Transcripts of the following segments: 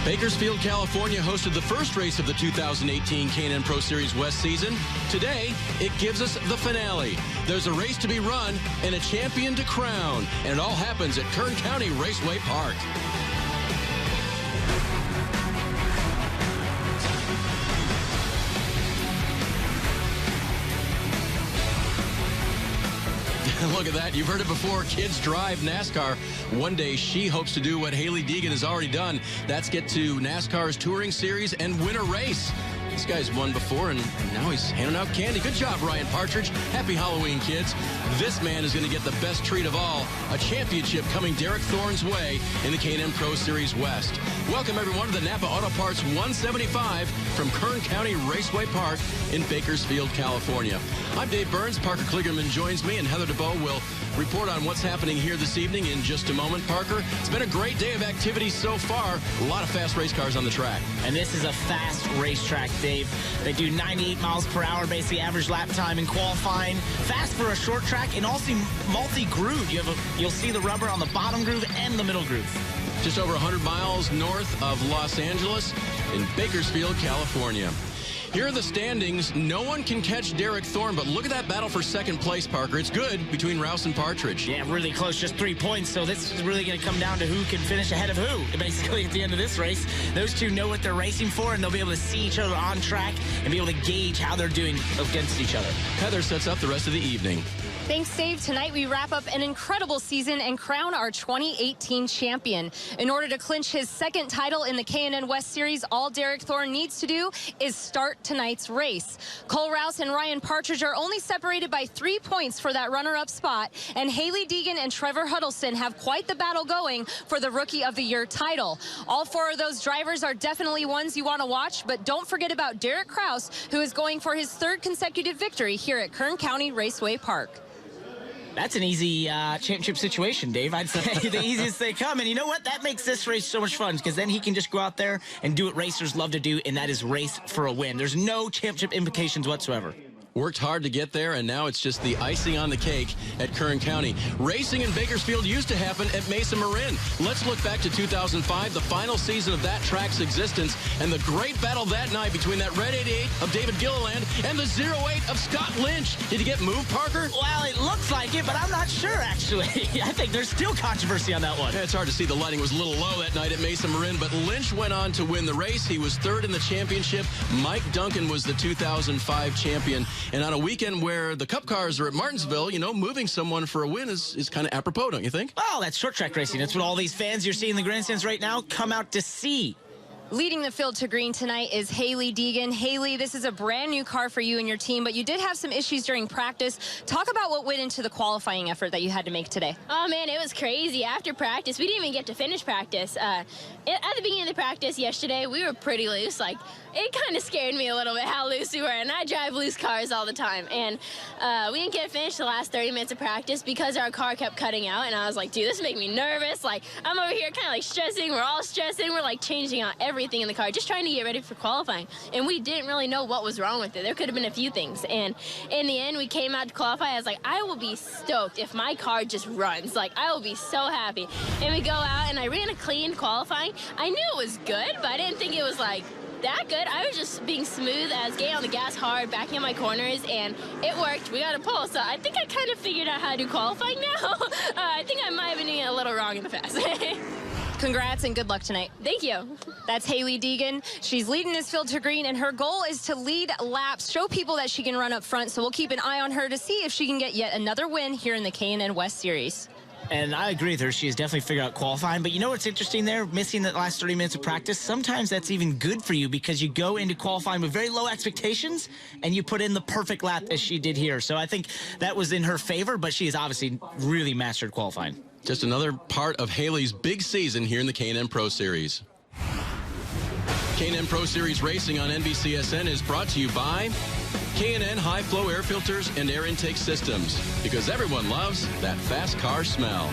Bakersfield, California hosted the first race of the 2018 K&N Pro Series West season. Today, it gives us the finale. There's a race to be run and a champion to crown. And it all happens at Kern County Raceway Park. Look at that. You've heard it before. Kids drive NASCAR. One day she hopes to do what Hailie Deegan has already done. That's get to NASCAR's Touring Series and win a race. This guy's won before, and now he's handing out candy. Good job, Ryan Partridge. Happy Halloween, kids. This man is going to get the best treat of all, a championship coming Derek Thorne's way in the K&N Pro Series West. Welcome, everyone, to the Napa Auto Parts 175 from Kern County Raceway Park in Bakersfield, California. I'm Dave Burns. Parker Kligerman joins me, and Heather DeBoe will report on what's happening here this evening in just a moment. Parker, it's been a great day of activity so far. A lot of fast race cars on the track. And this is a fast racetrack, Dave. They do 98 miles per hour, basically average lap time in qualifying. Fast for a short track and also multi-groove. You'll see the rubber on the bottom groove and the middle groove. Just over 100 miles north of Los Angeles in Bakersfield, California. Here are the standings. No one can catch Derek Thorne, but look at that battle for second place, Parker. It's good between Rouse and Partridge. Yeah, really close, just 3 points. So this is really going to come down to who can finish ahead of who, basically, at the end of this race. Those two know what they're racing for, and they'll be able to see each other on track and be able to gauge how they're doing against each other. Heather sets up the rest of the evening. Thanks, Dave. Tonight we wrap up an incredible season and crown our 2018 champion. In order to clinch his second title in the K&N West Series, all Derek Thorne needs to do is start tonight's race. Cole Rouse and Ryan Partridge are only separated by 3 points for that runner-up spot, and Hailie Deegan and Trevor Huddleston have quite the battle going for the Rookie of the Year title. All four of those drivers are definitely ones you want to watch, but don't forget about Derek Kraus, who is going for his third consecutive victory here at Kern County Raceway Park. That's an easy championship situation, Dave. I'd say the easiest they come. And you know what? That makes this race so much fun because then he can just go out there and do what racers love to do, and that is race for a win. There's no championship implications whatsoever. Worked hard to get there, and now it's just the icing on the cake at Kern County. Racing in Bakersfield used to happen at Mesa Marin. Let's look back to 2005, the final season of that track's existence, and the great battle that night between that red 88 of David Gilliland and the 08 of Scott Lynch. Did you get moved, Parker? Well, it looks like it, but I'm not sure, actually. I think there's still controversy on that one. Yeah, it's hard to see. The lighting was a little low that night at Mesa Marin, but Lynch went on to win the race. He was third in the championship. Mike Duncan was the 2005 champion. And on a weekend where the Cup cars are at Martinsville, you know, moving someone for a win is kind of apropos, don't you think? Well, that's short track racing. That's what all these fans you're seeing in the grandstands right now come out to see. Leading the field to green tonight is Hailie Deegan. Hailie, this is a brand new car for you and your team, but you did have some issues during practice. Talk about what went into the qualifying effort that you had to make today. Oh, man, it was crazy. After practice, we didn't even get to finish practice. At the beginning of the practice yesterday, we were pretty loose. Like, it kind of scared me a little bit how loose we were, and I drive loose cars all the time. And we didn't get finished the last 30 minutes of practice because our car kept cutting out, and I was like, dude, this makes me nervous. Like, I'm over here kind of like stressing. We're all stressing. We're like changing out everything in the car, just trying to get ready for qualifying. And we didn't really know what was wrong with it. There could have been a few things. And in the end, we came out to qualify. I was like, I will be stoked if my car just runs. Like, I will be so happy. And we go out, and I ran a clean qualifying. I knew it was good, but I didn't think it was like that good. I was just being smooth as getting on the gas hard, backing in my corners, and it worked. We got a pole, so I think I kind of figured out how to do qualifying now. I think I might have been doing it a little wrong in the past. Congrats and good luck tonight. Thank you. That's Hailie Deegan. She's leading this field to green, and her goal is to lead laps, show people that she can run up front, so we'll keep an eye on her to see if she can get yet another win here in the K&N West Series. And I agree with her. She has definitely figured out qualifying. But you know what's interesting there? Missing the last 30 minutes of practice, sometimes that's even good for you because you go into qualifying with very low expectations and you put in the perfect lap as she did here. So I think that was in her favor, but she has obviously really mastered qualifying. Just another part of Hailie's big season here in the K&N Pro Series. K&N Pro Series racing on NBCSN is brought to you by K&N High Flow Air Filters and Air Intake Systems, because everyone loves that fast car smell.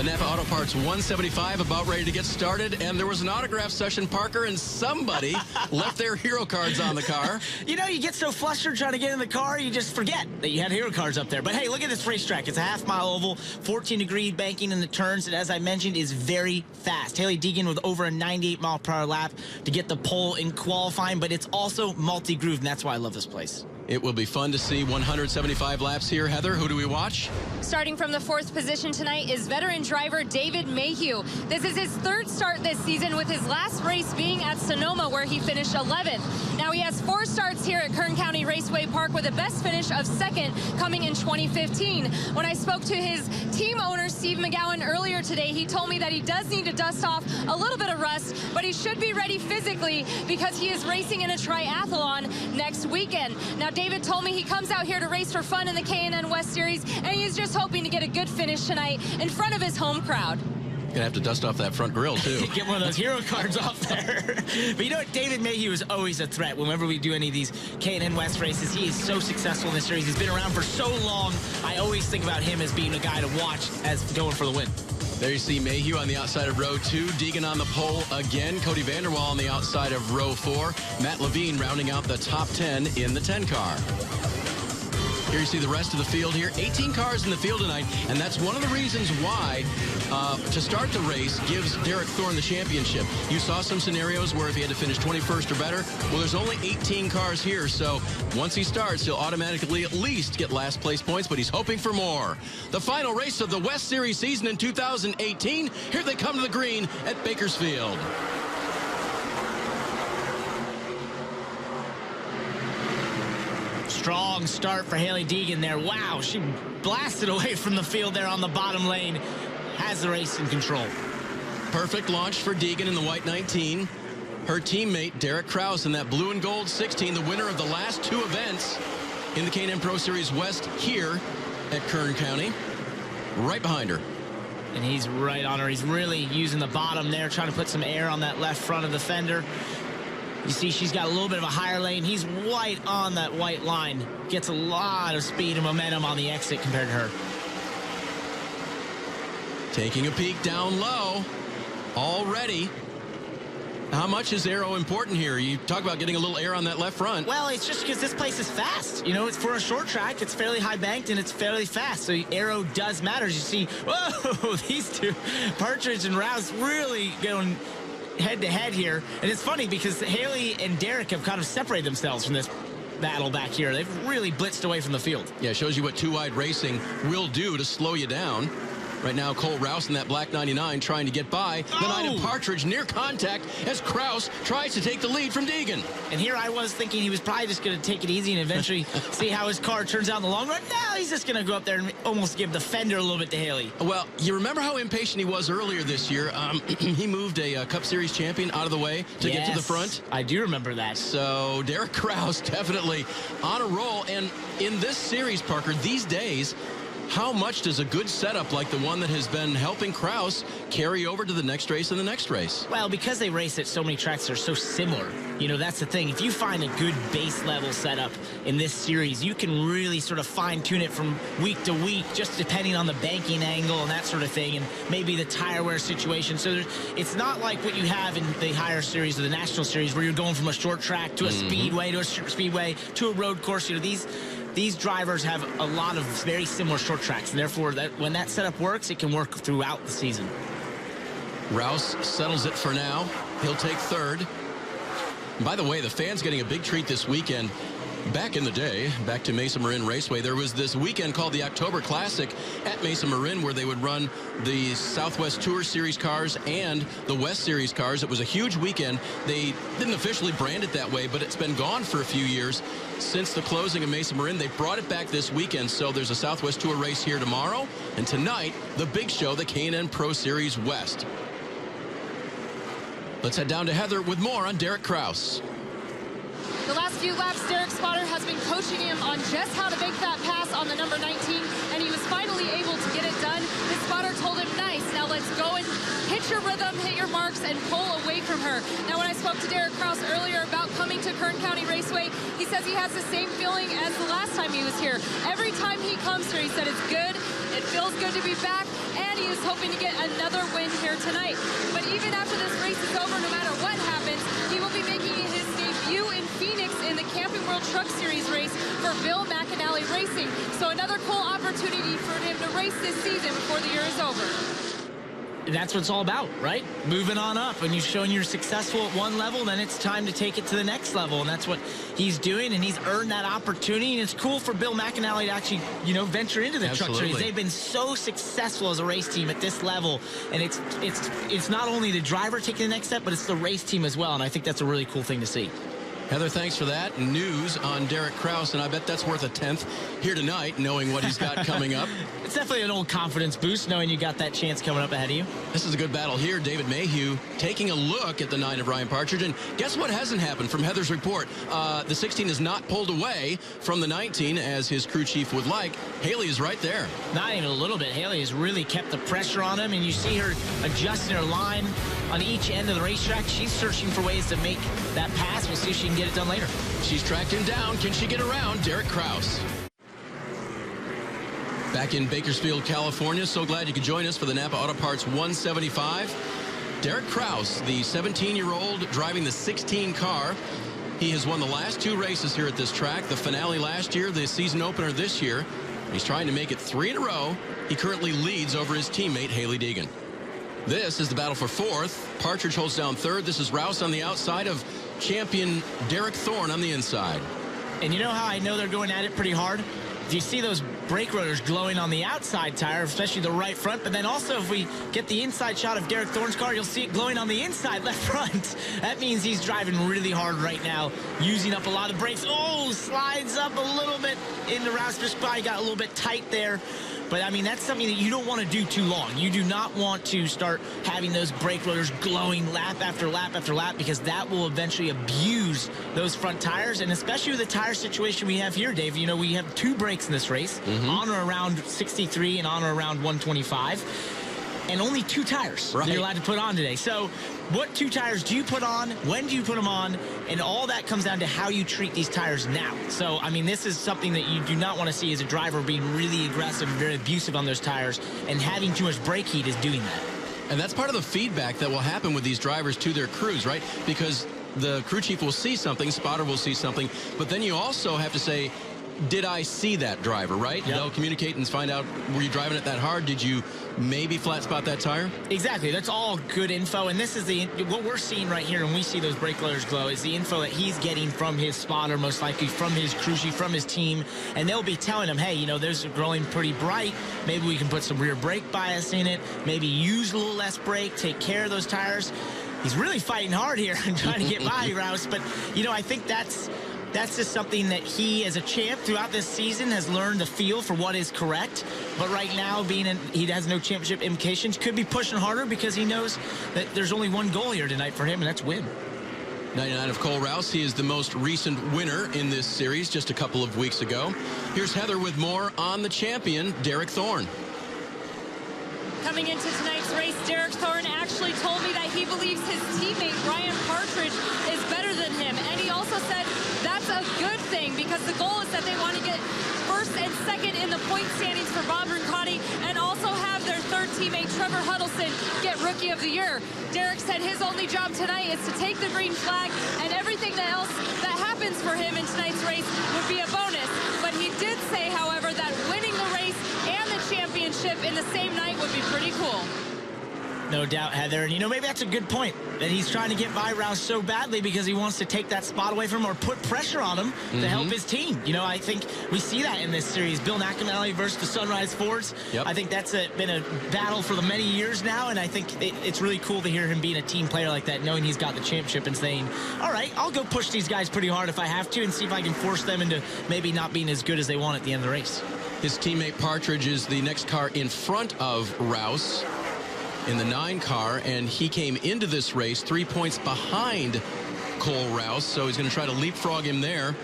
The Napa Auto Parts 175 about ready to get started, and there was an autograph session, Parker, and somebody left their hero cards on the car. You know, you get so flustered trying to get in the car, you just forget that you had hero cards up there. But hey, look at this racetrack. It's a half-mile oval, 14-degree banking in the turns, and as I mentioned, is very fast. Hailie Deegan with over a 98-mile-per-hour lap to get the pole in qualifying, but it's also multi-groove, and that's why I love this place. It will be fun to see 175 laps here. Heather, who do we watch? Starting from the 4th position tonight is veteran driver David Mayhew. This is his 3rd start this season, with his last race being at Sonoma, where he finished 11th. Now he has 4 starts here at Kern County Raceway Park, with a best finish of 2nd coming in 2015. When I spoke to his team owner, Steve McGowan, earlier today, he told me that he does need to dust off a little bit of rust, but he should be ready physically because he is racing in a triathlon next weekend. Now, David told me he comes out here to race for fun in the K&N West Series, and he's just hoping to get a good finish tonight in front of his home crowd. Gonna have to dust off that front grill, too. Get one of those hero cards off there. But you know what? David Mayhew is always a threat whenever we do any of these K&N West races. He is so successful in this series. He's been around for so long. I always think about him as being a guy to watch as going for the win. There you see Mayhew on the outside of row 2. Deegan on the pole again. Cody Vanderwall on the outside of row 4. Matt Levine rounding out the top 10 in the 10 car. Here you see the rest of the field here. 18 cars in the field tonight, and that's one of the reasons why to start the race gives Derek Thorne the championship. You saw some scenarios where if he had to finish 21st or better, well, there's only 18 cars here, so once he starts, he'll automatically at least get last place points, but he's hoping for more. The final race of the West Series season in 2018. Here they come to the green at Bakersfield. Strong start for Hailie Deegan there. Wow, she blasted away from the field there on the bottom lane. Has the race in control. Perfect launch for Deegan in the white 19. Her teammate, Derek Kraus, in that blue and gold 16, the winner of the last 2 events in the K&N Pro Series West here at Kern County. Right behind her. And he's right on her. He's really using the bottom there, trying to put some air on that left front of the fender. You see she's got a little bit of a higher lane. He's white on that white line. Gets a lot of speed and momentum on the exit compared to her. Taking a peek down low already. How much is aero important here? You talk about getting a little air on that left front. Well, it's just because this place is fast. You know, it's for a short track. It's fairly high banked, and it's fairly fast. So aero does matter. As you see, whoa, these two, Partridge and Rouse, really going head-to-head here. And it's funny because Hailie and Derek have kind of separated themselves from this battle back here. They've really blitzed away from the field. Yeah, it shows you what two-wide racing will do to slow you down. Right now, Cole Rouse in that black 99 trying to get by. The Knight and Partridge near contact as Kraus tries to take the lead from Deegan. And here I was thinking he was probably just going to take it easy and eventually see how his car turns out in the long run. Now he's just going to go up there and almost give the fender a little bit to Hailie. Well, you remember how impatient he was earlier this year. He moved a Cup Series champion out of the way to get to the front. I do remember that. So Derek Kraus definitely on a roll. And in this series, Parker, these days, how much does a good setup like the one that has been helping Kraus carry over to the next race and the next race? Well, because they race at so many tracks that are so similar, you know, that's the thing. If you find a good base level setup in this series, you can really sort of fine tune it from week to week, just depending on the banking angle and that sort of thing, and maybe the tire wear situation. So it's not like what you have in the higher series or the national series where you're going from a short track to a speedway to a speedway to a road course. You know, these drivers have a lot of very similar short tracks, and therefore when that setup works, it can work throughout the season. Rouse settles it for now. He'll take third. By the way, the fans getting a big treat this weekend. Back in the day, back to Mesa Marin Raceway, there was this weekend called the October Classic at Mesa Marin where they would run the Southwest Tour Series cars and the West Series cars. It was a huge weekend. They didn't officially brand it that way, but it's been gone for a few years. Since the closing of Mesa Marin, they brought it back this weekend. So there's a Southwest Tour race here tomorrow, and tonight, the big show, the K&N Pro Series West. Let's head down to Heather with more on Derek Kraus. The last few laps, Derek Spotter has been coaching him on just how to make that pass on the number 19, and he was finally able to get it done. His spotter told him, nice, now let's go and hit your rhythm, hit your marks, and pull away from her. Now, when I spoke to Derek Kraus earlier about coming to Kern County Raceway, he says he has the same feeling as the last time he was here. Every time he comes here, he said it's good, It feels good to be back, and he is hoping to get another win here tonight. But even after this race is over, no matter what happens, he will be making his debut in Phoenix in the Camping World Truck Series race for Bill McAnally Racing. So another cool opportunity for him to race this season before the year is over. That's what it's all about, right? Moving on up. When you've shown you're successful at one level, then it's time to take it to the next level. And that's what he's doing, and he's earned that opportunity. And it's cool for Bill McAnally to actually, venture into the truck series. They've been so successful as a race team at this level. And it's not only the driver taking the next step, but it's the race team as well. And I think that's a really cool thing to see. Heather, thanks for that. News on Derek Kraus, and I bet that's worth a 10th here tonight, knowing what he's got coming up. It's definitely an old confidence boost, knowing you got that chance coming up ahead of you. This is a good battle here. David Mayhew taking a look at the 9 of Ryan Partridge, and guess what hasn't happened from Heather's report? The 16 is not pulled away from the 19, as his crew chief would like. Haley is right there. Not even a little bit. Haley has really kept the pressure on him, and you see her adjusting her line on each end of the racetrack. She's searching for ways to make that pass. We'll see if she can get it done later. She's tracked him down. Can she get around Derek Kraus? Back in Bakersfield, California. So glad you could join us for the Napa Auto Parts 175. Derek Kraus, the 17-year-old driving the 16 car. He has won the last 2 races here at this track. The finale last year, the season opener this year. He's trying to make it 3 in a row. He currently leads over his teammate, Haley Deegan. This is the battle for 4th. Partridge holds down 3rd. This is Rouse on the outside of champion Derek Thorne on the inside. And you know how I know they're going at it pretty hard? Do you see those brake rotors glowing on the outside tire, especially the right front? But then also, if we get the inside shot of Derek Thorne's car, you'll see it glowing on the inside left front. That means he's driving really hard right now, using up a lot of brakes. Oh, slides up a little bit into Rouse. Just probably got a little bit tight there. But, I mean, that's something that you don't want to do too long. You do not want to start having those brake rotors glowing lap after lap after lap, because that will eventually abuse those front tires. And especially with the tire situation we have here, Dave, we have 2 brakes in this race, on or around 63 and on or around 125. And only 2 tires that you're allowed to put on today. So what 2 tires do you put on? When do you put them on? And all that comes down to how you treat these tires now. So, I mean, this is something that you do not want to see as a driver, being really aggressive and very abusive on those tires, and having too much brake heat is doing that. And that's part of the feedback that will happen with these drivers to their crews, right? Because the crew chief will see something, spotter will see something, but then you also have to say, did I see that driver, right? Yep. They'll communicate and find out, were you driving it that hard? Did you maybe flat spot that tire? Exactly. That's all good info. And this is what we're seeing right here when we see those brake rotors glow is the info that he's getting from his spotter, most likely from his crew chief, from his team. And they'll be telling him, hey, those are glowing pretty bright. Maybe we can put some rear brake bias in it. Maybe use a little less brake, take care of those tires. He's really fighting hard here and trying to get by Rouse. But, I think that's just something that he, as a champ throughout this season, has learned the feel for what is correct. But right now, he has no championship implications, could be pushing harder because he knows that there's only one goal here tonight for him, and that's win. 99 of Cole Rouse. He is the most recent winner in this series just a couple of weeks ago. Here's Heather with more on the champion, Derek Thorne. Coming into tonight's race, Derek Thorne actually told me that he believes his teammate Ryan Partridge is better than him. And he also said that's a good thing, because the goal is that they want to get 1st and 2nd in the point standings for Bob Rincati, and also have their 3rd teammate Trevor Huddleston get Rookie of the Year. Derek said his only job tonight is to take the green flag, and everything else that happens for him in tonight's race would be a bonus. But he did say, however, that winning the race and the championship in the same night would be pretty cool. No doubt, Heather. And, maybe that's a good point, that he's trying to get by Rouse so badly because he wants to take that spot away from him or put pressure on him to help his team. I think we see that in this series. Bill McAnally versus the Sunrise Fords. Yep. I think that's been a battle for the many years now, and I think it's really cool to hear him being a team player like that, knowing he's got the championship and saying, all right, I'll go push these guys pretty hard if I have to and see if I can force them into maybe not being as good as they want at the end of the race. His teammate Partridge is the next car in front of Rouse in the 9 car, and he came into this race 3 points behind Cole Rouse, so he's going to try to leapfrog him there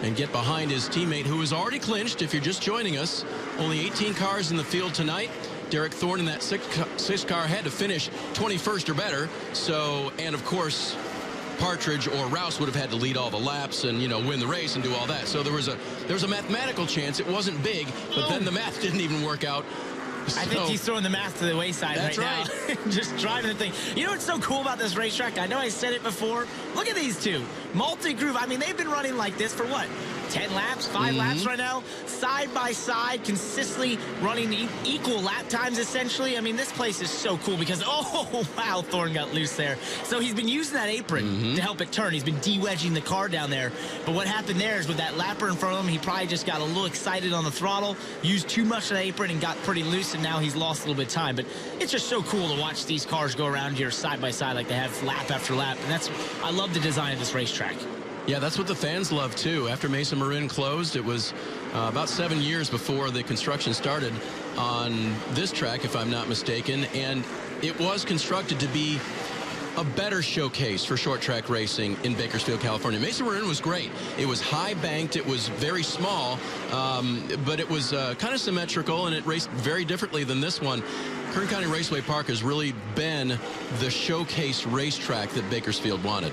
and get behind his teammate, who is already clinched. If you're just joining us, only 18 cars in the field tonight. Derek Thorne in that 6 car had to finish 21st or better. So, and of course, Partridge or Rouse would have had to lead all the laps and, you know, win the race and do all that. So there was a mathematical chance. It wasn't big, but then the math didn't even work out. So, I think he's throwing the math to the wayside right now. Just driving the thing. You know what's so cool about this racetrack? I know I said it before. Look at these two. Multi-groove. I mean, they've been running like this for what? 10 laps, 5 laps right now, side by side, consistently running equal lap times, essentially. I mean, this place is so cool because, oh, wow, Thorne got loose there. So he's been using that apron to help it turn. He's been de-wedging the car down there. But what happened there is with that lapper in front of him, he probably just got a little excited on the throttle, used too much of the apron and got pretty loose, and now he's lost a little bit of time. But it's just so cool to watch these cars go around here side by side like they have lap after lap. And I love the design of this racetrack. Yeah, that's what the fans love, too. After Mesa Marin closed, it was about 7 years before the construction started on this track, if I'm not mistaken. And it was constructed to be a better showcase for short track racing in Bakersfield, California. Mesa Marin was great. It was high banked. It was very small, but it was kind of symmetrical, and it raced very differently than this one. Kern County Raceway Park has really been the showcase racetrack that Bakersfield wanted.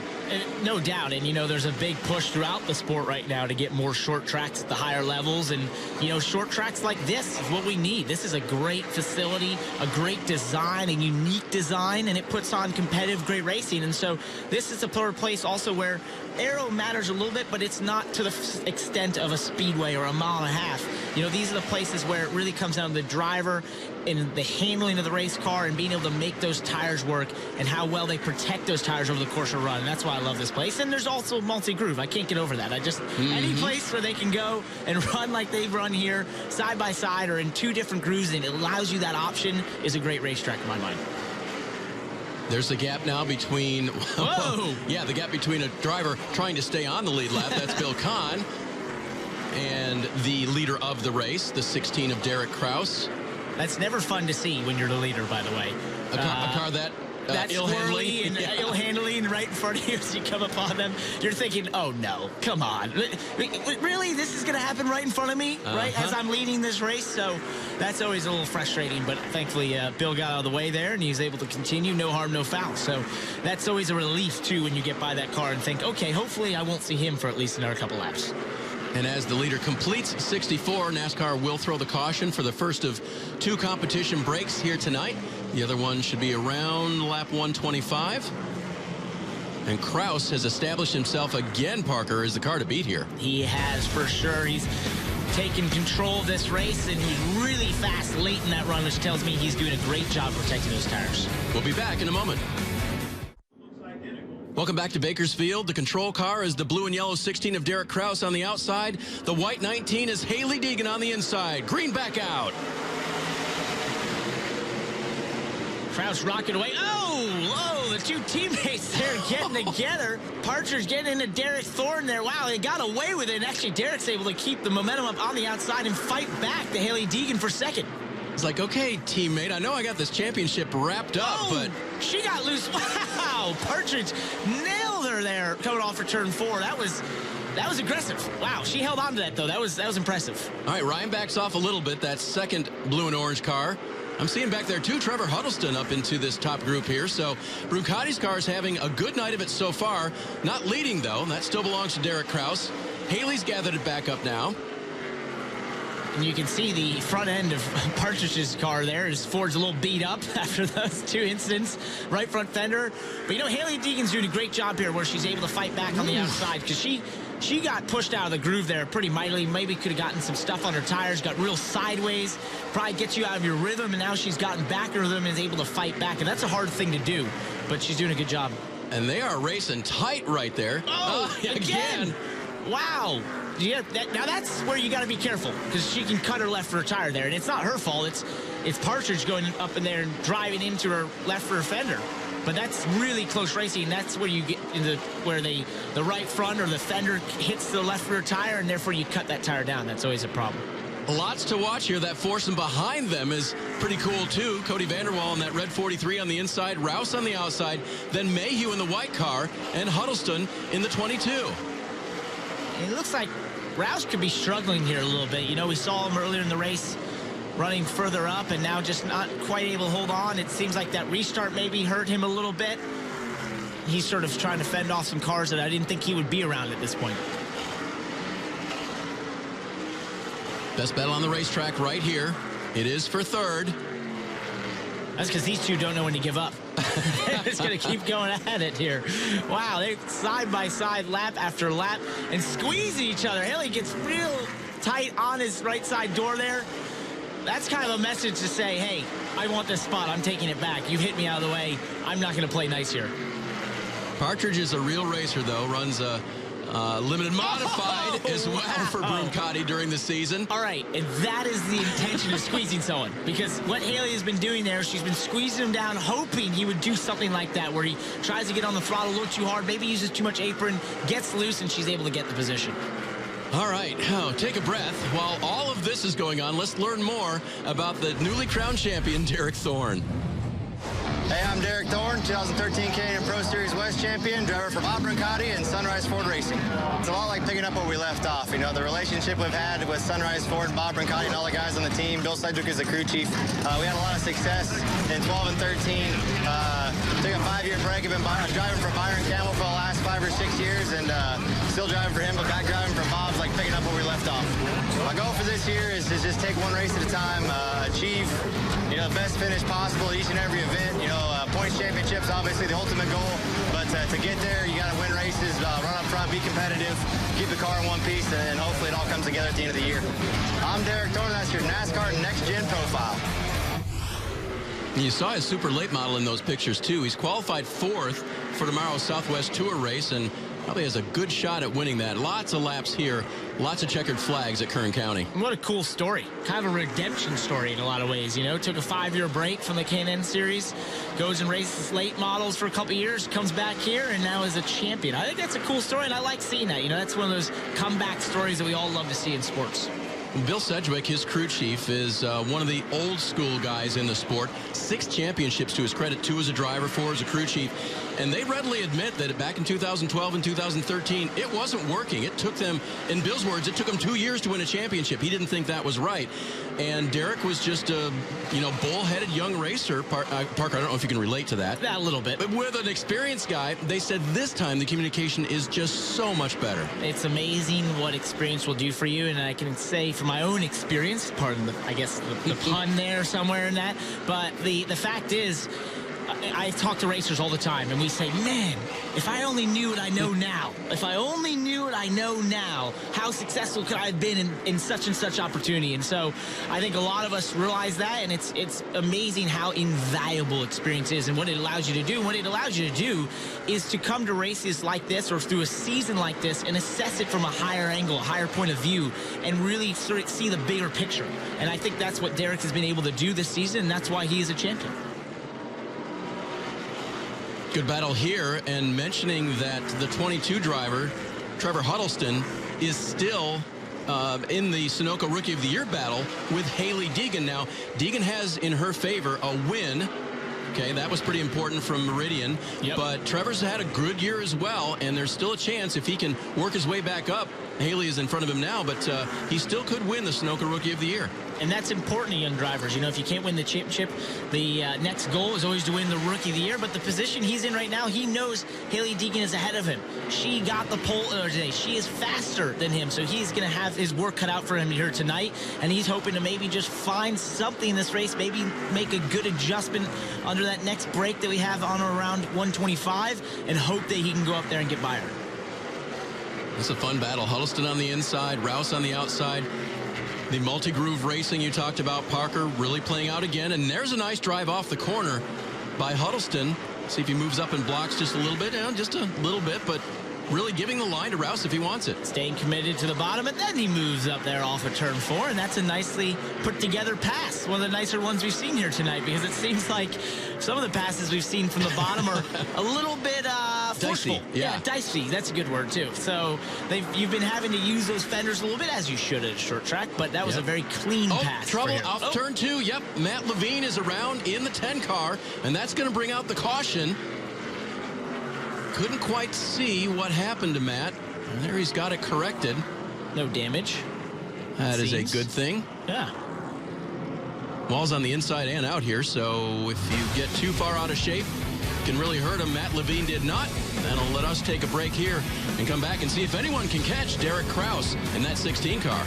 No doubt. And, you know, there's a big push throughout the sport right now to get more short tracks at the higher levels. And, you know, short tracks like this is what we need. This is a great facility, a great design, a unique design, and it puts on competitive, great racing. And so this is a place also where aero matters a little bit, but it's not to the extent of a speedway or a mile and a half. You know, these are the places where it really comes down to the driver and the handling of the race car and being able to make those tires work and how well they protect those tires over the course of a run. And that's why I love this place. And there's also multi-groove. I can't get over that. Any place where they can go and run like they've run here, side by side or in 2 different grooves, and it allows you that option, is a great racetrack in my mind. There's a gap now between, yeah, the gap between a driver trying to stay on the lead lap. That's Bill Kahn. And the leader of the race, the 16 of Derek Kraus. That's never fun to see when you're the leader, by the way. A car that's ill-handling and ill-handling right in front of you as you come upon them. You're thinking, oh, no, come on. Really? This is going to happen right in front of me, right, as I'm leading this race? So that's always a little frustrating. But thankfully, Bill got out of the way there, and he was able to continue. No harm, no foul. So that's always a relief, too, when you get by that car and think, okay, hopefully I won't see him for at least another couple laps. And as the leader completes 64, NASCAR will throw the caution for the first of 2 competition breaks here tonight. The other one should be around lap 125. And Kraus has established himself again, Parker, as the car to beat here. He has, for sure. He's taken control of this race, and he's really fast late in that run, which tells me he's doing a great job protecting those tires. We'll be back in a moment. Welcome back to Bakersfield. The control car is the blue and yellow 16 of Derek Kraus on the outside. The white 19 is Hailie Deegan on the inside. Green back out. Kraus rocking away. Oh, the 2 teammates there getting together. Partridge getting into Derek Thorne there. Wow, they got away with it. And actually, Derek's able to keep the momentum up on the outside and fight back to Hailie Deegan for second. It's like, okay, teammate, I know I got this championship wrapped up, but she got loose. Wow, Partridge nailed her there coming off for turn 4. That was aggressive. Wow, she held on to that, though. That was impressive. All right, Ryan backs off a little bit. That second blue and orange car. I'm seeing back there, too, Trevor Huddleston up into this top group here. So Brucati's car is having a good night of it so far. Not leading, though. That still belongs to Derek Kraus. Haley's gathered it back up now. And you can see the front end of Partridge's car there. His Ford's a little beat up after those 2 incidents. Right front fender. But, you know, Hailie Deegan's doing a great job here where she's able to fight back on the outside because she got pushed out of the groove there pretty mightily. Maybe could have gotten some stuff on her tires, got real sideways, probably gets you out of your rhythm, and now she's gotten back in rhythm and is able to fight back. And that's a hard thing to do, but she's doing a good job. And they are racing tight right there. Oh, again. Wow. Yeah, now that's where you got to be careful because she can cut her left rear tire there, and it's not her fault. It's Partridge going up in there and driving into her left rear fender. But that's really close racing. That's where you get into where the right front or the fender hits the left rear tire, and therefore you cut that tire down. That's always a problem. Lots to watch here. That foursome behind them is pretty cool, too. Cody Vanderwall in that red 43 on the inside, Rouse on the outside, then Mayhew in the white car, and Huddleston in the 22. And it looks like Rouse could be struggling here a little bit. You know, we saw him earlier in the race running further up and now just not quite able to hold on. It seems like that restart maybe hurt him a little bit. he's sort of trying to fend off some cars that I didn't think he would be around at this point. Best battle on the racetrack right here. It is for third. That's because these two don't know when to give up. They're just going to keep going at it here. Wow, they're side by side, lap after lap, and squeezing each other. Haley gets real tight on his right side door there. That's kind of a message to say, hey, I want this spot. I'm taking it back. You hit me out of the way. I'm not going to play nice here. Partridge is a real racer, though. Runs a limited modified as well for Broomcotty during the season. All right, and that is the intention of squeezing someone, because what Haley has been doing there, she's been squeezing him down, hoping he would do something like that, where he tries to get on the throttle a little too hard, maybe uses too much apron, gets loose, and she's able to get the position. All right, take a breath. While all of this is going on, let's learn more about the newly crowned champion, Derek Thorne. Hey, I'm Derek Thorne, 2013 K&N Pro Series West champion, driver for Bob Broomcotty and Sunrise Ford Racing. It's a lot like picking up where we left off. You know, the relationship we've had with Sunrise Ford and Bob Broomcotty and all the guys on the team. Bill Sedgwick is the crew chief. We had a lot of success in 12 and 13. Took a 5-year break. I've been driving for Byron Campbell for the last 5 or 6 years, and still driving for him, but back driving for Bob's, like picking up where we left off. My goal for this year is to just take one race at a time, achieve, the best finish possible each and every event. Points championships, obviously the ultimate goal, but to get there, you got to win races, run up front, be competitive, keep the car in one piece, and hopefully it all comes together at the end of the year. I'm Derek Thorne, that's your NASCAR Next Gen profile. You saw his super late model in those pictures, too. He's qualified 4th for tomorrow's Southwest Tour race, and probably has a good shot at winning that. Lots of laps here, lots of checkered flags at Kern County. What a cool story. Kind of a redemption story in a lot of ways, Took a 5-year break from the K&N series, goes and races late models for a couple years, comes back here, and now is a champion. I think that's a cool story, and I like seeing that. That's one of those comeback stories that we all love to see in sports. Bill Sedgwick, his crew chief, is one of the old school guys in the sport. 6 championships to his credit, 2 as a driver, 4 as a crew chief. And they readily admit that back in 2012 and 2013, it wasn't working. It took them, in Bill's words, it took them 2 years to win a championship. He didn't think that was right. And Derek was just a, bull-headed young racer. Parker, I don't know if you can relate to that. A little bit. But with an experienced guy, they said this time the communication is just so much better. It's amazing what experience will do for you, and I can say from my own experience, pardon the, I guess the pun there somewhere in that, but the fact is, I talk to racers all the time, and we say, man, if I only knew what I know now, if I only knew what I know now, how successful could I have been in such and such opportunity? And so I think a lot of us realize that, and it's amazing how invaluable experience is and what it allows you to do. And what it allows you to do is to come to races like this or through a season like this and assess it from a higher angle, a higher point of view, and really sort of see the bigger picture. And I think that's what Derek has been able to do this season, and that's why he is a champion. Good battle here, and mentioning that the 22 driver, Trevor Huddleston, is still in the Sunoco Rookie of the Year battle with Haley Deegan. Now, Deegan has in her favor a win. Okay, that was pretty important from Meridian. Yep. But Trevor's had a good year as well, and there's still a chance if he can work his way back up. Haley is in front of him now, but he still could win the Sunoco Rookie of the Year. And that's important to young drivers. If you can't win the championship, the next goal is always to win the Rookie of the Year. But the position he's in right now, he knows Haley Deegan is ahead of him. She got the pole today. She is faster than him, so he's going to have his work cut out for him here tonight. And he's hoping to maybe just find something in this race, maybe make a good adjustment under that next break that we have on around 125, and hope that he can go up there and get by her. It's a fun battle. Huddleston on the inside, Rouse on the outside. The multi-groove racing you talked about, Parker, really playing out again. And there's a nice drive off the corner by Huddleston. See if he moves up and blocks just a little bit. Just a little bit, but really giving the line to Rouse if he wants it. Staying committed to the bottom, and then he moves up there off of turn 4, and that's a nicely put together pass. One of the nicer ones we've seen here tonight, because it seems like some of the passes we've seen from the bottom are a little bit forceful. Dicey. Yeah, dicey. That's a good word too. So you've been having to use those fenders a little bit, as you should at a short track, but that was a very clean pass. Trouble off turn 2. Yep, Matt Levine is around in the 10 car, and that's going to bring out the caution. Couldn't quite see what happened to Matt. And there he's got it corrected. No damage. That is a good thing. Yeah. Wall's on the inside and out here, so if you get too far out of shape, can really hurt him. Matt Levine did not. That'll let us take a break here and come back and see if anyone can catch Derek Kraus in that 16 car.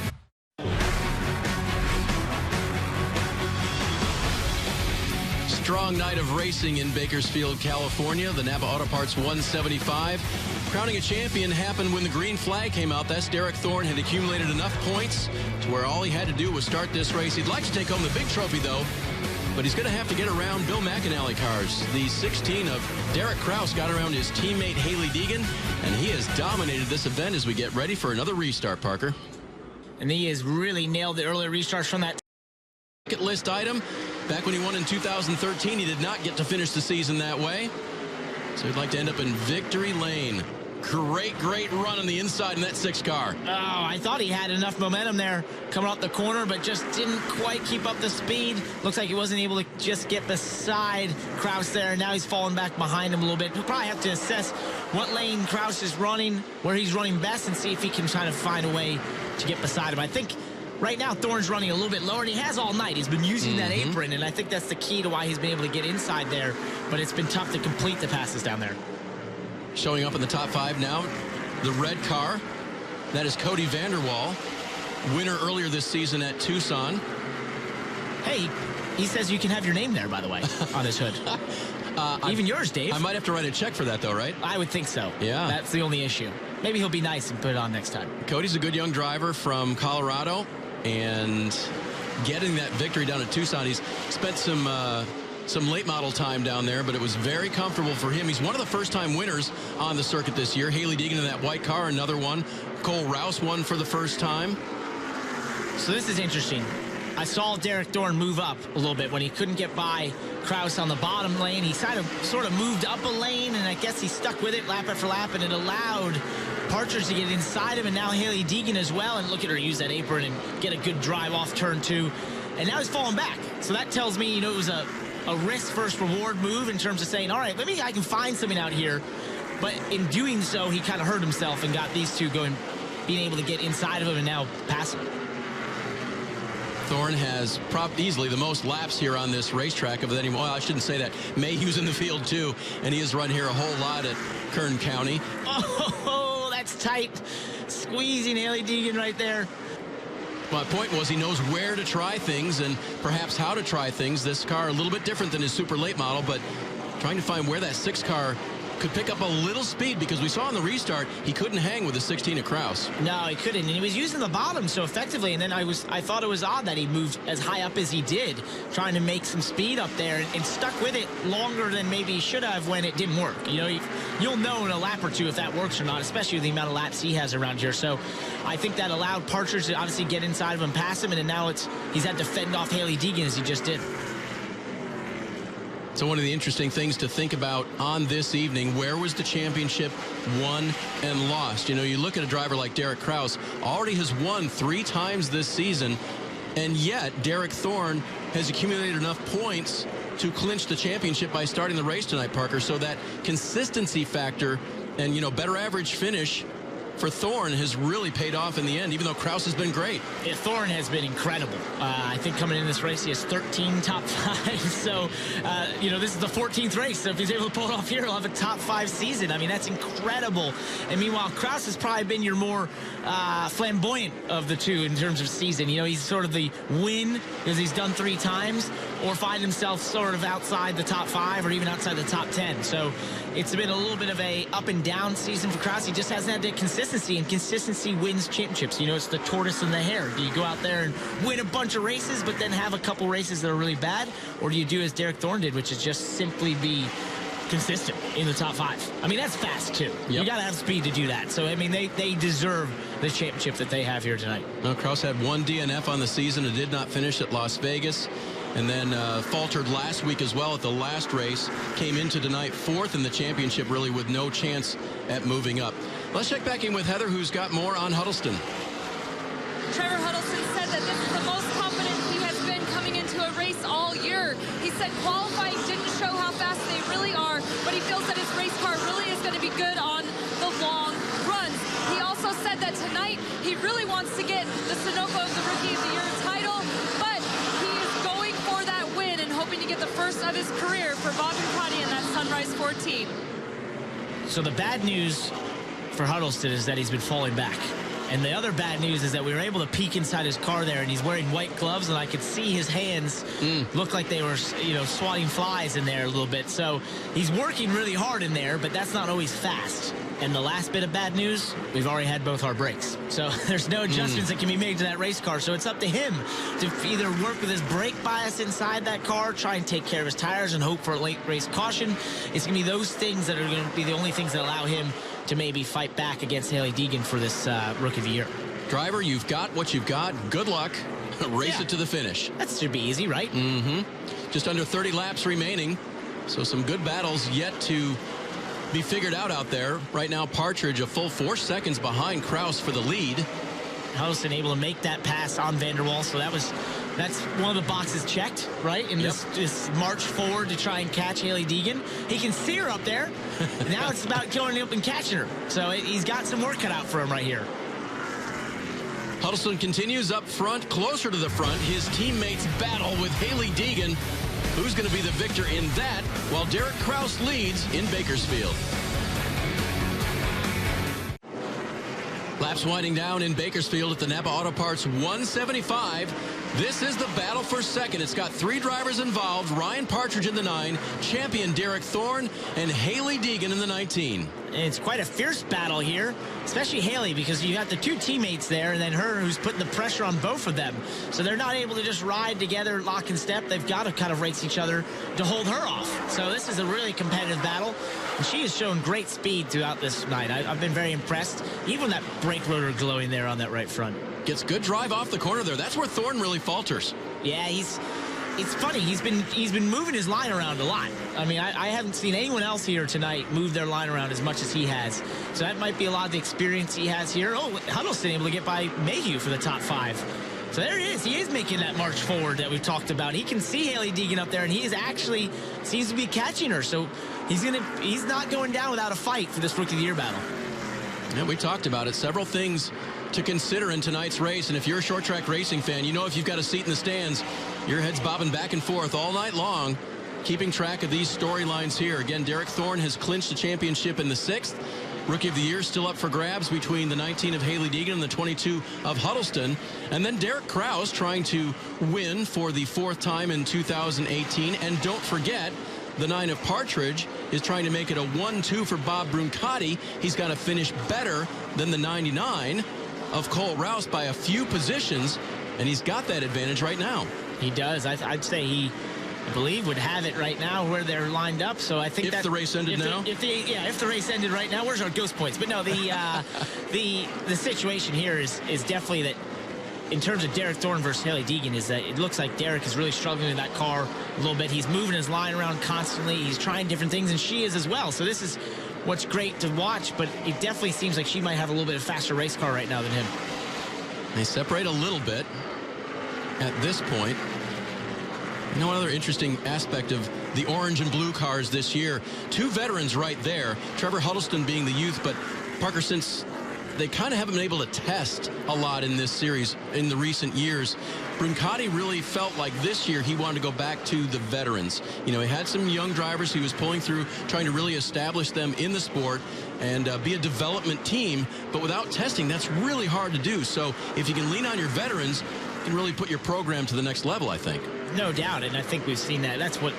Strong night of racing in Bakersfield, California. The Napa Auto Parts 175. Crowning a champion happened when the green flag came out. That's Derek Thorne had accumulated enough points to where all he had to do was start this race. He'd like to take home the big trophy, though, but he's going to have to get around Bill McAnally cars. The 16 of Derek Kraus got around his teammate Haley Deegan, and he has dominated this event as we get ready for another restart, Parker. And he has really nailed the earlier restarts from that Bucket list item. Back when he won in 2013, he did not get to finish the season that way. So he'd like to end up in victory lane. Great run on the inside in that 6 car. Oh, I thought he had enough momentum there coming out the corner, but just didn't quite keep up the speed. Looks like he wasn't able to just get beside Kraus there, and now he's falling back behind him a little bit. He'll probably have to assess what lane Kraus is running, where he's running best, and see if he can try to find a way to get beside him. I think right now Thorne's running a little bit lower, and he has all night. He's been using that apron, and I think that's the key to why he's been able to get inside there, but it's been tough to complete the passes down there. Showing up in the top 5 now, the red car. That is Cody Vanderwall, winner earlier this season at Tucson. Hey, he says you can have your name there, by the way, on his hood. Even yours, Dave. I might have to write a check for that, though, right? I would think so. Yeah. That's the only issue. Maybe he'll be nice and put it on next time. Cody's a good young driver from Colorado, and getting that victory down at Tucson, he's spent some late model time down there, but it was very comfortable for him. He's one of the first-time winners on the circuit this year. Haley Deegan in that white car, another one. Cole Rouse won for the first time. So this is interesting. I saw Derek Thorne move up a little bit when he couldn't get by Kraus on the bottom lane. He sort of moved up a lane, and I guess he stuck with it lap after lap, and it allowed Partridge to get inside him, and now Haley Deegan as well. And look at her use that apron and get a good drive off turn 2. And now he's falling back. So that tells me, it was a risk versus reward move in terms of saying, all right, I can find something out here. But in doing so, he kind of hurt himself and got these two going, being able to get inside of him and now pass him. Thorne has easily the most laps here on this racetrack of anyone. Well, I shouldn't say that. Mayhew's in the field too, and he has run here a whole lot at Kern County. Oh, that's tight. Squeezing Haley Deegan right there. My point was he knows where to try things and perhaps how to try things. This car a little bit different than his super late model, but trying to find where that 6 car could pick up a little speed, because we saw in the restart he couldn't hang with the 16 of Kraus. No, he couldn't, and he was using the bottom so effectively, and then I thought it was odd that he moved as high up as he did, trying to make some speed up there, and stuck with it longer than maybe he should have when it didn't work. You'll know in a lap or two if that works or not, especially with the amount of laps he has around here. So I think that allowed Partridge to obviously get inside of him, pass him, and then now he's had to fend off Haley Deegan as he just did. So one of the interesting things to think about on this evening, where was the championship won and lost? You look at a driver like Derek Kraus, already has won 3 times this season, and yet Derek Thorne has accumulated enough points to clinch the championship by starting the race tonight, Parker. So that consistency factor and, better average finish for Thorne has really paid off in the end, even though Kraus has been great. Yeah, Thorne has been incredible. I think coming in this race, he has 13 top 5. So, this is the 14th race. So if he's able to pull it off here, he'll have a top 5 season. I mean, that's incredible. And meanwhile, Kraus has probably been your more flamboyant of the two in terms of season. He's sort of the win because he's done 3 times, or find himself sort of outside the top 5 or even outside the top 10. So it's been a little bit of a up and down season for Kraus. He just hasn't had the consistency, and consistency wins championships. It's the tortoise and the hare. Do you go out there and win a bunch of races but then have a couple races that are really bad, or do you do as Derek Thorne did, which is just simply be consistent in the top 5? I mean, that's fast too. Yep. You got to have speed to do that. So I mean, they deserve the championship that they have here tonight. Well, Kraus had 1 DNF on the season and did not finish at Las Vegas, and then faltered last week as well at the last race. Came into tonight 4th in the championship, really with no chance at moving up. Let's check back in with Heather, who's got more on Huddleston. Trevor Huddleston said that this is the most confident he has been coming into a race all year. He said qualifying didn't show how fast they really are, but he feels that his race car really is going to be good on the long runs. He also said that tonight he really wants to get the Sunoco of the Rookie of the Year title, but he is going for that win and hoping to get the first of his career for Bob Ducati and that Sunrise Ford team. So the bad news for Huddleston is that he's been falling back. And the other bad news is that we were able to peek inside his car there, and he's wearing white gloves, and I could see his hands look like they were, swatting flies in there a little bit. So he's working really hard in there, but that's not always fast. And the last bit of bad news, we've already had both our brakes. So there's no adjustments that can be made to that race car. So it's up to him to either work with his brake bias inside that car, try and take care of his tires, and hope for a late race caution. It's going to be those things that are going to be the only things that allow him to maybe fight back against Hailie Deegan for this Rookie of the Year. Driver, you've got what you've got. Good luck. Race it to the finish. That should be easy, right? Just under 30 laps remaining. So some good battles yet to be figured out there. Right now, Partridge a full 4 seconds behind Kraus for the lead. Huddleston able to make that pass on Van der Waal, so that's one of the boxes checked, right? In this march forward to try and catch Hailie Deegan. He can see her up there. Now it's about going up and catching her. So he's got some work cut out for him right here. Huddleston continues up front, closer to the front. His teammates battle with Hailie Deegan. Who's going to be the victor in that, while Derek Kraus leads in Bakersfield. Laps winding down in Bakersfield at the Napa Auto Parts 175. This is the battle for second. It's got 3 drivers involved. Ryan Partridge in the 9, champion Derek Thorne, and Hailie Deegan in the 19. It's quite a fierce battle here, especially Hailie, because you got the 2 teammates there and then her who's putting the pressure on both of them. So they're not able to just ride together, lock and step. They've got to kind of race each other to hold her off. So this is a really competitive battle. And she has shown great speed throughout this night. I've been very impressed. Even that brake rotor glowing there on that right front. Gets good drive off the corner there. That's where Thorne really falters. Yeah, it's funny. He's been moving his line around a lot. I mean, I haven't seen anyone else here tonight move their line around as much as he has. So that might be a lot of the experience he has here. Oh, Huddleston able to get by Mayhew for the top 5. So there he is. He is making that march forward that we've talked about. He can see Hailie Deegan up there, and he is actually seems to be catching her. So he's not going down without a fight for this Rookie of the Year battle. Yeah, we talked about it. Several things to consider in tonight's race. And if you're a short track racing fan, you know if you've got a seat in the stands, your head's bobbing back and forth all night long, keeping track of these storylines here. Again, Derek Thorne has clinched the championship in the 6th. Rookie of the Year still up for grabs between the 19 of Hailie Deegan and the 22 of Huddleston. And then Derek Kraus trying to win for the 4th time in 2018. And don't forget, the 9 of Partridge is trying to make it a 1-2 for Bob Bruncati. He's got to finish better than the 99 of Cole Rouse by a few positions, and he's got that advantage right now. He does. I'd say he, I believe, would have it right now where they're lined up. So I think if the race ended now. If the race ended right now, where's our ghost points? But no, the situation here is definitely that. In terms of Derek Thorne versus Hailie Deegan, is that it looks like Derek is really struggling in that car a little bit. He's moving his line around constantly. He's trying different things, and she is as well. So this is what's great to watch, but it definitely seems like she might have a little bit of faster race car right now than him. They separate a little bit at this point. You know, another interesting aspect of the orange and blue cars this year, 2 veterans right there, Trevor Huddleston being the youth, but Parker, since they kind of haven't been able to test a lot in this series in the recent years, Bruncati really felt like this year he wanted to go back to the veterans. You know, he had some young drivers he was pulling through, trying to really establish them in the sport and be a development team. But without testing, that's really hard to do. So if you can lean on your veterans, you can really put your program to the next level, I think. No doubt, and I think we've seen that. That's what,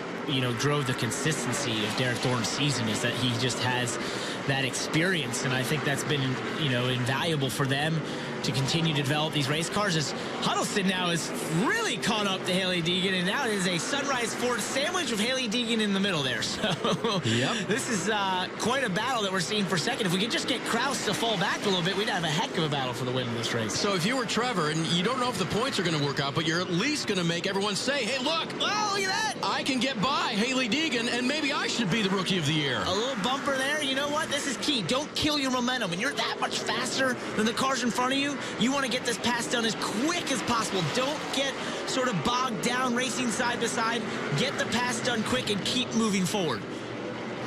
drove the consistency of Derek Thorne's season, is that he just has that experience, and I think that's been, invaluable for them to continue to develop these race cars. As Huddleston now is really caught up to Hailie Deegan, and now it is a Sunrise Ford sandwich with Hailie Deegan in the middle there. So this is quite a battle that we're seeing for second. If we could just get Kraus to fall back a little bit, we'd have a heck of a battle for the win in this race. So if you were Trevor, and you don't know if the points are going to work out, but you're at least going to make everyone say, hey, look, oh, look at that. I can get by Hailie Deegan, and maybe I should be the Rookie of the Year. A little bumper there. You know what? This is key. Don't kill your momentum. When you're that much faster than the cars in front of you, you want to get this pass done as quick as possible. Don't get sort of bogged down racing side to side. Get the pass done quick and keep moving forward.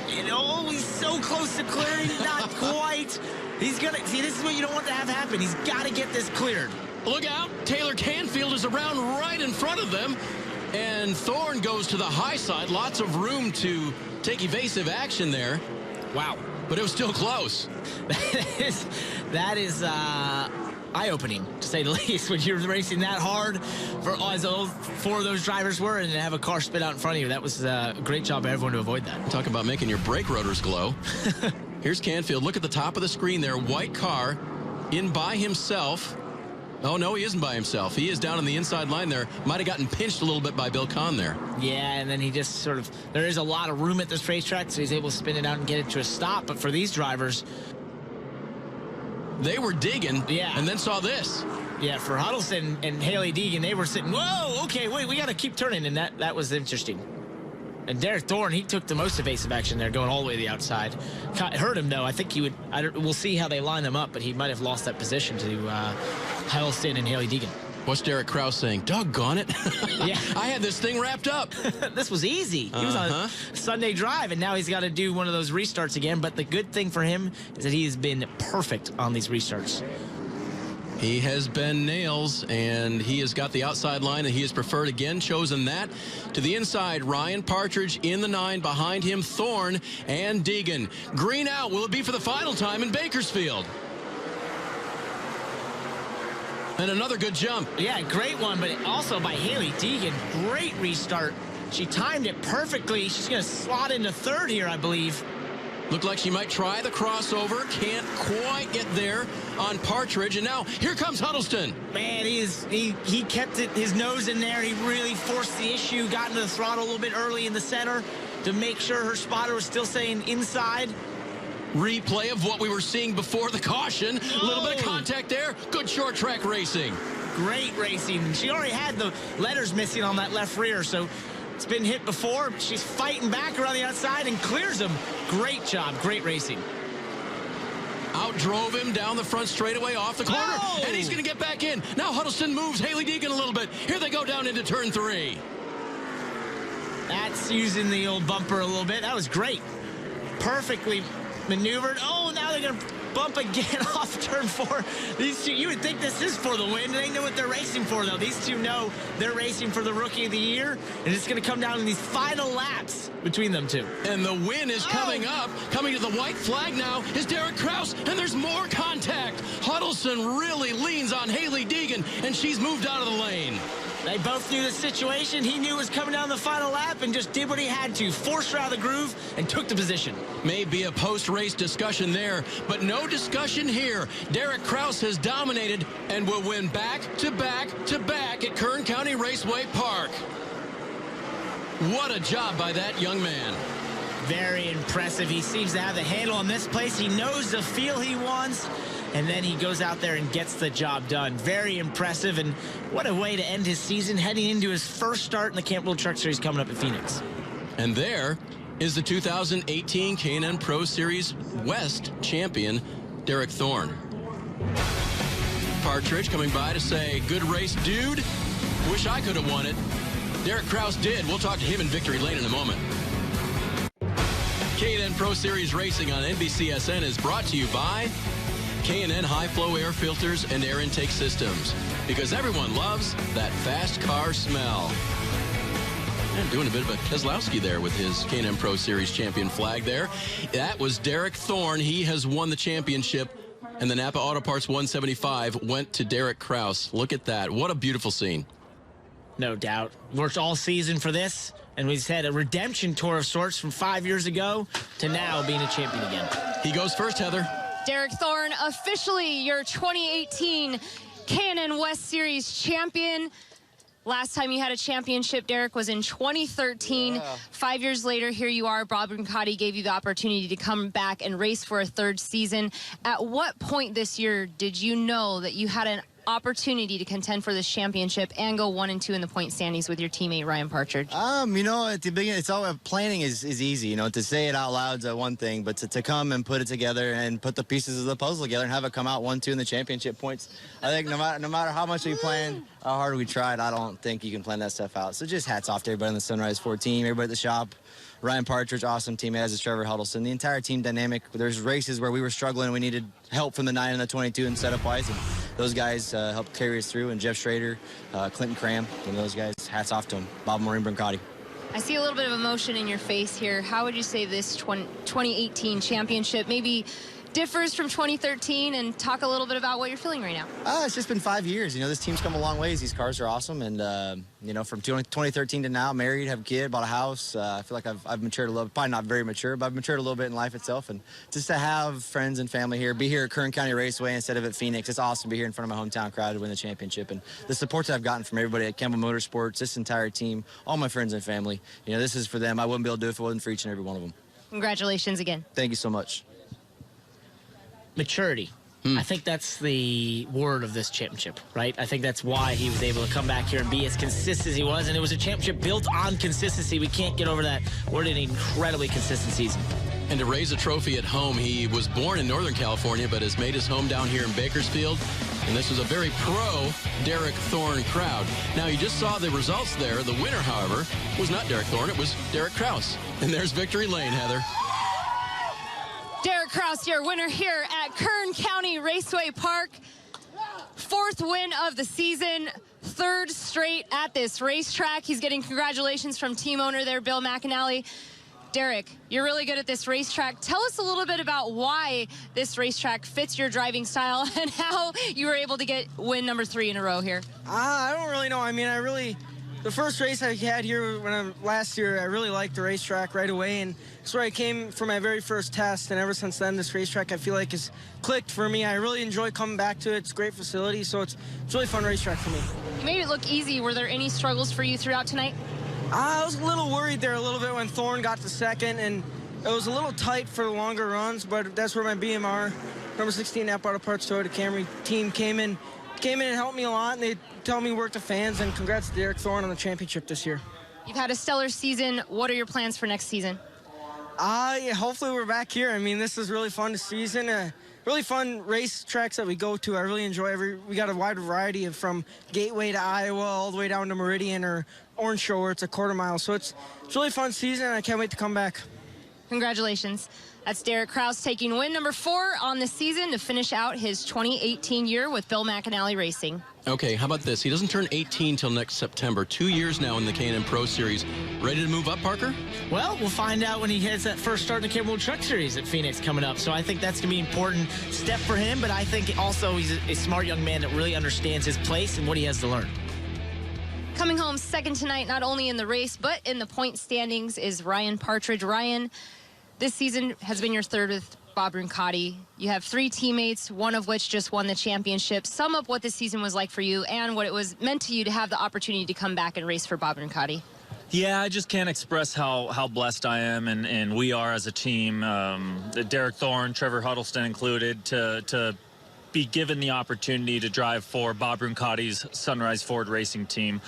He's so close to clearing. Not quite. He's going to... See, this is what you don't want to have happen. He's got to get this cleared. Look out. Taylor Canfield is around right in front of them. And Thorne goes to the high side. Lots of room to take evasive action there. Wow. But it was still close. That is eye-opening, to say the least, when you're racing that hard, as those 4 of those drivers were, and to have a car spit out in front of you. That was a great job by everyone to avoid that. Talk about making your brake rotors glow. Here's Canfield. Look at the top of the screen there. White car in by himself. Oh, no, he isn't by himself. He is down on the inside line there. Might have gotten pinched a little bit by Bill Kahn there. Yeah, and then he just sort of, there is a lot of room at this racetrack, so he's able to spin it out and get it to a stop. But for these drivers, they were digging, yeah, and then saw this. Yeah, for Huddleston and Haley Deegan, they were sitting, whoa, okay, wait, we got to keep turning, and that was interesting. And Derek Thorne, he took the most evasive action there, going all the way to the outside. Hurt him, though. I think he would, we'll see how they line them up, but he might have lost that position to Huddleston and Haley Deegan. What's Derek Kraus saying? Doggone it. Yeah. I had this thing wrapped up. This was easy. He was on a Sunday drive, and now he's got to do one of those restarts again. But the good thing for him is that he has been perfect on these restarts. He has been nails, and he has got the outside line, and he has preferred again, chosen that. To the inside, Ryan Partridge in the 9, behind him, Thorne and Deegan. Green out. Will it be for the final time in Bakersfield? And another good jump. Yeah, great one, but also by Haley Deegan. Great restart. She timed it perfectly. She's going to slot into 3rd here, I believe. Looked like she might try the crossover. Can't quite get there on Partridge. And now here comes Huddleston. Man, he kept his nose in there. He really forced the issue, got into the throttle a little bit early in the center to make sure her spotter was still staying inside. Replay of what we were seeing before the caution. A little bit of contact there. Good short track racing. Great racing. She already had the letters missing on that left rear, so it's been hit before. She's fighting back around the outside and clears him. Great job. Great racing. Outdrove him down the front straightaway off the corner, and he's going to get back in. Now Huddleston moves Haley Deegan a little bit. Here they go down into turn 3. That's using the old bumper a little bit. That was great. Perfectly maneuvered. Oh, now they're going to bump again off turn 4. These two, you would think this is for the win. They know what they're racing for, though. These two know they're racing for the Rookie of the Year, and it's going to come down in these final laps between them two. And the win is coming up. Coming to the white flag now is Derek Kraus, and there's more contact. Huddleston really leans on Haley Deegan, and she's moved out of the lane. They both knew the situation. He knew it was coming down the final lap and just did what he had to. Forced her out of the groove and took the position. May be a post-race discussion there, but no discussion here. Derek Kraus has dominated and will win back-to-back-to-back at Kern County Raceway Park. What a job by that young man. Very impressive. He seems to have the handle on this place. He knows the feel he wants, and then he goes out there and gets the job done. Very impressive, and what a way to end his season, heading into his first start in the Camp Little Truck Series coming up in Phoenix. And there is the 2018 K&N Pro Series West champion, Derek Thorne. Partridge coming by to say, good race, dude. Wish I could have won it. Derek Kraus did. We'll talk to him in Victory Lane in a moment. K&N Pro Series Racing on NBCSN is brought to you by K&N High Flow Air Filters and Air Intake Systems, because everyone loves that fast car smell. And doing a bit of a Keselowski there with his K&N Pro Series champion flag there. That was Derek Thorne. He has won the championship, and the Napa Auto Parts 175 went to Derek Kraus. Look at that. What a beautiful scene. No doubt. Worked all season for this, and we've had a redemption tour of sorts from 5 years ago to now being a champion again. He goes first, Heather. Derek Thorne, officially your 2018 K&N West Series champion. Last time you had a championship, Derek, was in 2013. Yeah. 5 years later, here you are. Bob Brancati gave you the opportunity to come back and race for a 3rd season. At what point this year did you know that you had an opportunity to contend for this championship and go 1 and 2 in the point standings with your teammate Ryan Partridge? You know, at the beginning, it's all planning is easy. You know, to say it out loud is one thing, but to come and put it together and put the pieces of the puzzle together and have it come out 1-2 in the championship points, I think no matter how much we plan, how hard we tried, I don't think you can plan that stuff out. So just hats off to everybody on the Sunrise 4 team, everybody at the shop. Ryan Partridge, awesome teammate, as is Trevor Huddleston. The entire team dynamic. There's races where we were struggling and we needed help from the 9 and the 22 and setup-wise. And those guys helped carry us through, and Jeff Schrader, Clinton Cram, and those guys, hats off to them. Bob Marine Brancati. I see a little bit of emotion in your face here. How would you say this 2018 championship maybe differs from 2013, and talk a little bit about what you're feeling right now? It's just been 5 years. You know, this team's come a long ways. These cars are awesome, and you know, from 2013 to now, married, have a kid, bought a house. I feel like I've matured a little. Probably not very mature, but I've matured a little bit in life itself. And just to have friends and family here, be here at Kern County Raceway instead of at Phoenix, it's awesome to be here in front of my hometown crowd to win the championship. And the support that I've gotten from everybody at Campbell Motorsports, this entire team, all my friends and family, you know, this is for them. I wouldn't be able to do it if it wasn't for each and every one of them. Congratulations again. Thank you so much. Maturity. I think that's the word of this championship, right? I think that's why he was able to come back here and be as consistent as he was, and it was a championship built on consistency. We can't get over that. We're in an incredibly consistent season. And to raise a trophy at home, he was born in Northern California, but has made his home down here in Bakersfield. And this was a very pro Derek Thorne crowd. Now, you just saw the results there. The winner, however, was not Derek Thorne. It was Derek Kraus. And there's victory lane, Heather. Derek Kraus, your winner here at Kern County Raceway Park. 4th win of the season, 3rd straight at this racetrack. He's getting congratulations from team owner there, Bill McAnally. Derek, you're really good at this racetrack. Tell us a little bit about why this racetrack fits your driving style and how you were able to get win number 3 in a row here. I don't really know. I mean, the first race I had here last year, I really liked the racetrack right away, and it's where I came for my very first test, and ever since then, this racetrack I feel like has clicked for me. I really enjoy coming back to it. It's a great facility, so it's a really fun racetrack for me. You made it look easy. Were there any struggles for you throughout tonight? I was a little worried there a little bit when Thorne got to second, and it was a little tight for the longer runs, but that's where my BMR, number 16 Napa Auto Parts Toyota Camry team came in and helped me a lot, and they tell me to work the fans, and congrats to Derek Thorne on the championship this year. You've had a stellar season. What are your plans for next season? Yeah, hopefully we're back here. I mean, this is really fun this season. Really fun race tracks that we go to. I really enjoy we got a wide variety of from Gateway to Iowa all the way down to Meridian or Orange Show where it's a quarter mile. So it's a really fun season, and I can't wait to come back. Congratulations. That's Derek Kraus taking win number 4 on the season to finish out his 2018 year with Bill McAnally Racing. Okay, how about this? He doesn't turn 18 till next September. 2 years now in the K&N Pro Series. Ready to move up, Parker? Well, we'll find out when he has that first start in the Campbell Truck Series at Phoenix coming up. So I think that's going to be an important step for him, but I think also he's a smart young man that really understands his place and what he has to learn. Coming home second tonight, not only in the race, but in the point standings, is Ryan Partridge. Ryan, this season has been your 3rd with Bob Brancati. You have 3 teammates, one of which just won the championship. Sum up what this season was like for you and what it was meant to you to have the opportunity to come back and race for Bob Brancati. Yeah, I just can't express how blessed I am and we are as a team, Derek Thorne, Trevor Huddleston included, to be given the opportunity to drive for Bob Brancati's Sunrise Ford Racing team.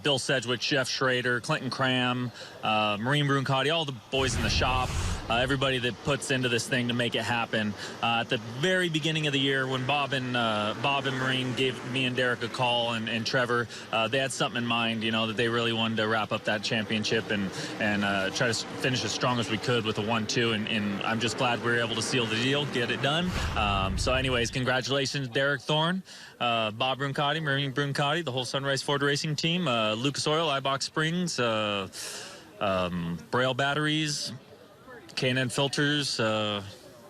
Bill Sedgwick, Jeff Schrader, Clinton Cram, Marine Brancati, all the boys in the shop, everybody that puts into this thing to make it happen. At the very beginning of the year, when Bob and Marine gave me and Derek a call and Trevor, they had something in mind, you know, that they really wanted to wrap up that championship and try to finish as strong as we could with a 1-2, and I'm just glad we were able to seal the deal, get it done. So anyways, congratulations, Derek Thorne, Bob Brancati, Marine Brancati, the whole Sunrise Ford Racing team, Lucas Oil, iBox Springs, Braille Batteries, K&N Filters,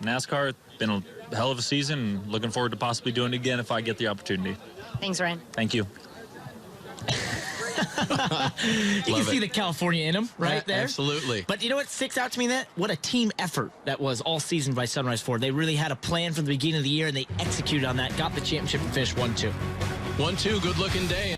NASCAR. Been a hell of a season. Looking forward to possibly doing it again if I get the opportunity. Thanks, Ryan. Thank you. You can see the California in him right there. Absolutely. But you know what sticks out to me? What a team effort that was all season by Sunrise Ford. They really had a plan from the beginning of the year, and they executed on that, got the championship and finished 1-2. 1-2, good-looking day.